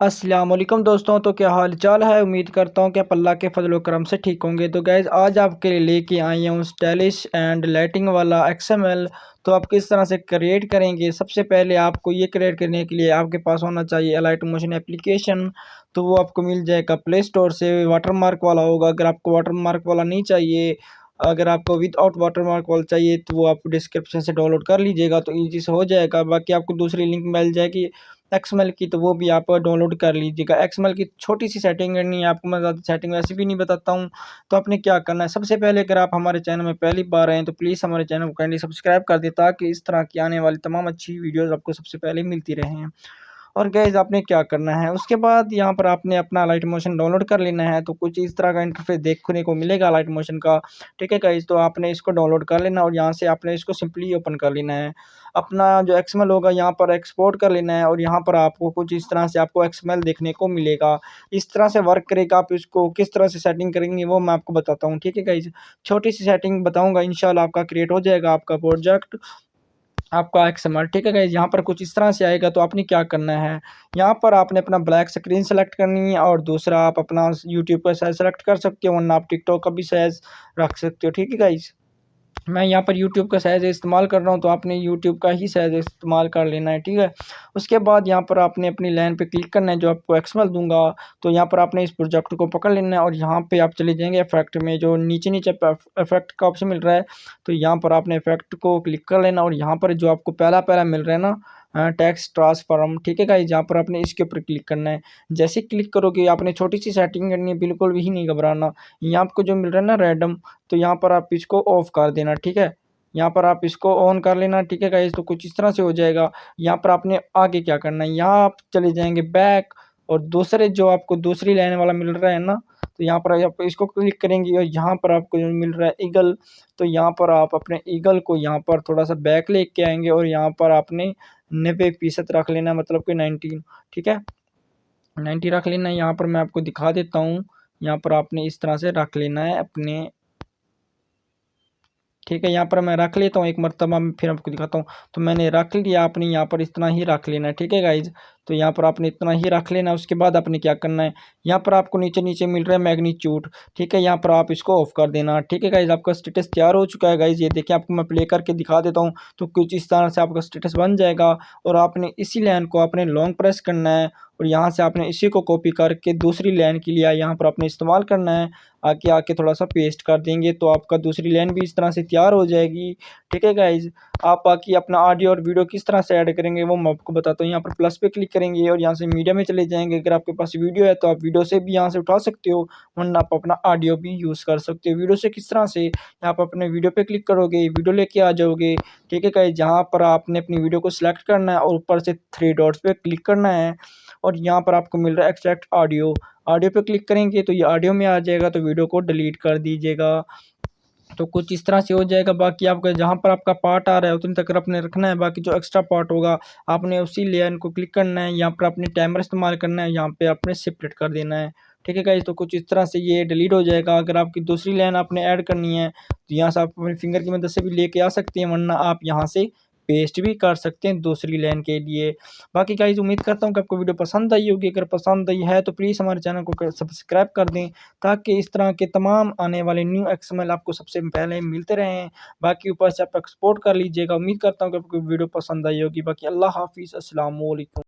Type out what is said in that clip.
अस्सलाम वालेकुम दोस्तों। तो क्या हाल चाल है। उम्मीद करता हूँ कि आप अल्लाह के फजल करम से ठीक होंगे। तो गैज़ आज आपके लिए लेके आई हूँ स्टाइलिश एंड लाइटिंग वाला XML। तो आप किस तरह से क्रिएट करेंगे। सबसे पहले आपको ये क्रिएट करने के लिए आपके पास होना चाहिए अलाइट मोशन एप्लीकेशन। तो वो आपको मिल जाएगा प्ले स्टोर से। वाटरमार्क वाला होगा। अगर आपको वाटरमार्क वाला नहीं चाहिए, अगर आपको विदाउट वाटरमार्क वाला चाहिए तो वो आप डिस्क्रिप्शन से डाउनलोड कर लीजिएगा, तो ईजी से हो जाएगा। बाकी आपको दूसरी लिंक मिल जाएगी एक्सएमएल की, तो वो भी आप डाउनलोड कर लीजिएगा। एक्सएमएल की छोटी सी सेटिंग करनी है आपको, मैं ज़्यादा सेटिंग वैसे भी नहीं बताता हूँ। तो आपने क्या करना है, सबसे पहले अगर आप हमारे चैनल में पहली बार आए हैं तो प्लीज़ हमारे चैनल को काइंडली सब्सक्राइब कर दें, ताकि इस तरह की आने वाली तमाम अच्छी वीडियोज़ आपको सबसे पहले मिलती रहें। और गाइस आपने क्या करना है, उसके बाद यहाँ पर आपने अपना लाइट मोशन डाउनलोड कर लेना है। तो कुछ इस तरह का इंटरफेस देखने को मिलेगा लाइट मोशन का। ठीक है गाइस, तो आपने इसको डाउनलोड कर लेना और यहाँ से आपने इसको सिंपली ओपन कर लेना है। अपना जो एक्सएमएल होगा यहाँ पर एक्सपोर्ट कर लेना है और यहाँ पर आपको कुछ इस तरह से आपको एक्सएमएल देखने को मिलेगा। इस तरह से वर्क करेगा। आप इसको किस तरह से सेटिंग करेंगे वो मैं आपको बताता हूँ। ठीक है गाइस, छोटी सी सेटिंग बताऊँगा, इंशाल्लाह आपका क्रिएट हो जाएगा आपका प्रोजेक्ट, आपका एक्सएमएल। ठीक है गाइस, यहाँ पर कुछ इस तरह से आएगा। तो आपने क्या करना है, यहाँ पर आपने अपना ब्लैक स्क्रीन सेलेक्ट करनी है और दूसरा आप अपना यूट्यूब का साइज सेलेक्ट कर सकते हो, वरना आप टिकटॉक का भी साइज रख सकते हो। ठीक है गाइस, मैं यहाँ पर यूट्यूब का साइज़ इस्तेमाल कर रहा हूँ, तो आपने यूट्यूब का ही साइज़ इस्तेमाल कर लेना है। ठीक है, उसके बाद यहाँ पर आपने अपनी लाइन पे क्लिक करना है, जो आपको एक्सएमएल दूंगा। तो यहाँ पर आपने इस प्रोजेक्ट को पकड़ लेना है और यहाँ पे आप चले जाएंगे इफेक्ट में, जो नीचे नीचे इफेक्ट का ऑप्शन मिल रहा है। तो यहाँ पर आपने इफेक्ट को क्लिक कर लेना और यहाँ पर जो आपको पहला पहला मिल रहा है ना, टेक्स्ट ट्रांसफॉर्म। ठीक है गाइस, यहाँ पर आपने इसके ऊपर क्लिक करना है। जैसे क्लिक करोगे आपने छोटी सी सेटिंग करनी है, बिल्कुल भी नहीं घबराना। यहाँ आपको जो मिल रहा है ना रैंडम, तो यहाँ पर आप इसको ऑफ कर देना। ठीक है, यहाँ पर आप इसको ऑन कर लेना। ठीक है गाइस, तो कुछ इस तरह से हो जाएगा। यहाँ पर आपने आगे क्या करना है, यहाँ आप चले जाएंगे बैक और दूसरे जो आपको दूसरी लाइन वाला मिल रहा है ना, तो यहाँ पर आप इसको क्लिक करेंगे और यहाँ पर आपको जो मिल रहा है ईगल, तो यहाँ पर आप अपने ईगल को यहाँ पर थोड़ा सा बैक लेके आएंगे और यहाँ पर आपने 90% रख लेना, मतलब कि 19। ठीक है, 90 रख लेना है। यहाँ पर मैं आपको दिखा देता हूँ, यहाँ पर आपने इस तरह से रख लेना है अपने। ठीक है, यहाँ पर मैं रख लेता हूँ एक मरतबा में, फिर आपको दिखाता हूँ। तो मैंने रख लिया, आपने यहाँ पर इतना ही रख लेना है। ठीक है गाइज, तो यहाँ पर आपने इतना ही रख लेना है। उसके बाद आपने क्या करना है, यहाँ पर आपको नीचे नीचे मिल रहा है मैग्नीट्यूड। ठीक है, यहाँ पर आप इसको ऑफ कर देना। ठीक है गाइज, आपका स्टेटस तैयार हो चुका है गाइज, ये देखिए आपको मैं प्ले करके दिखा देता हूँ। तो कुछ इस तरह से आपका स्टेटस बन जाएगा और आपने इसी लाइन को आपने लॉन्ग प्रेस करना है और यहाँ से आपने इसी को कॉपी करके दूसरी लाइन के लिए यहाँ पर आपने इस्तेमाल करना है। आके आके थोड़ा सा पेस्ट कर देंगे तो आपका दूसरी लाइन भी इस तरह से तैयार हो जाएगी। ठीक है गाइज, आप बाकी अपना ऑडियो और वीडियो किस तरह से ऐड करेंगे वो मैं आपको बताता हूँ। यहाँ पर प्लस पे क्लिक करेंगे और यहाँ से मीडिया में चले जाएंगे। अगर आपके पास वीडियो है तो आप वीडियो से भी यहाँ से उठा सकते हो, वरना आप अपना ऑडियो भी यूज़ कर सकते हो। वीडियो से किस तरह से, आप अपने वीडियो पे क्लिक करोगे, वीडियो लेके आ जाओगे। ठीक है गाइज, जहाँ पर आपने अपनी वीडियो को सिलेक्ट करना है और ऊपर से 3 डॉट्स पे क्लिक करना है और यहाँ पर आपको मिल रहा है एक्सट्रैक्ट ऑडियो। ऑडियो पे क्लिक करेंगे तो ये ऑडियो में आ जाएगा, तो वीडियो को डिलीट कर दीजिएगा। तो कुछ इस तरह से हो जाएगा। बाकी आपका जहाँ पर आपका पार्ट आ रहा है उतनी तक आपने रखना है, बाकी जो एक्स्ट्रा पार्ट होगा आपने उसी लेयर को क्लिक करना है। यहाँ पर अपने टाइमर इस्तेमाल करना है, यहाँ पे आपने सेपरेट कर देना है। ठीक है गाइस, तो कुछ इस तरह से ये डिलीट हो जाएगा। अगर आपकी दूसरी लाइन आपने ऐड करनी है तो यहाँ से आप अपने फिंगर की मदद से भी लेके आ सकते हैं, वरना आप यहाँ से पेस्ट भी कर सकते हैं दूसरी लाइन के लिए। बाकी गाइस उम्मीद करता हूँ कि आपको वीडियो पसंद आई होगी। अगर पसंद आई है तो प्लीज़ हमारे चैनल को सब्सक्राइब कर दें, ताकि इस तरह के तमाम आने वाले न्यू एक्सएमएल आपको सबसे पहले मिलते रहें। बाकी ऊपर से आप एक्सपोर्ट कर लीजिएगा। उम्मीद करता हूँ कि आपको वीडियो पसंद आई होगी। बाकी अल्लाह हाफिज़, अस्सलाम वालेकुम।